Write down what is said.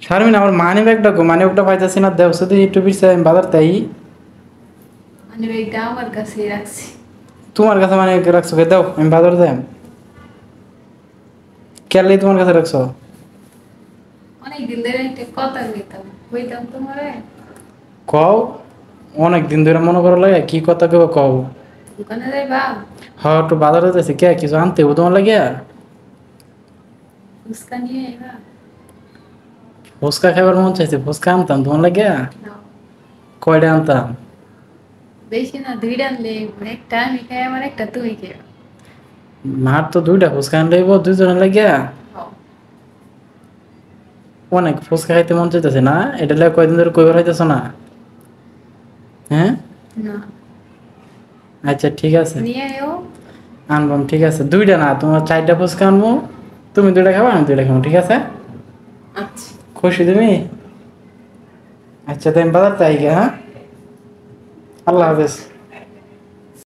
শারমিন আমার মানি ব্যাগটা গো, মানি ব্যাগটা পাইতেছি না, দেও শুধু একটু পিছিয়ে আমি বাজার তাই। মানে ব্যাগটা আমার কাছে রাখছি। তোমার কাছে মানে রাখছো কে, দাও আমি বাজার যাই। কেলাই তোমার কাছে রাখছো? অনেকদিন ধরে একটা কথা কইতাম তোমারে। কও। অনেক দিন ধরে মনে করো লাগে কি কথা কেউ কও। দোকানে যাইবা? হ্যাঁ একটু বাজারে যাইছি, কে কিছু আনতে হবো তোমার লাগিয়া? ফুচকা নিয়ে আইবা? ফুচকা খাবার মন চাইছে, ফুচকা আনতাম তোমার লাগিয়া। নাও। কয়টা আনতাম? বেশি না, দুইটা আনলে একটা আমি খাই, আমার একটা তুমি খেও। মার তো দুইটা ফুচকা আনলে হইবো দুইজনের লাগিয়া। হও। অনেক ফুচকা খাইতে মন চাইতেছে না, এটা লাগে কয়দিন ধরে কইবার হইতেছ না। হ্যাঁ না। আচ্ছা ঠিক আছে, নিয়ে আয়ো। আনবাম ঠিক আছে, দুইটা না তোমার চারটা ফুচকা আনবো। তুমি দুইটা খাবা আমি দুইটা খাবো, ঠিক আছে? আচ্ছা। খুশি তুমি? আচ্ছা তাই বাজার তাই গিয়া, হ্যাঁ, আল্লাহ হাফেজ।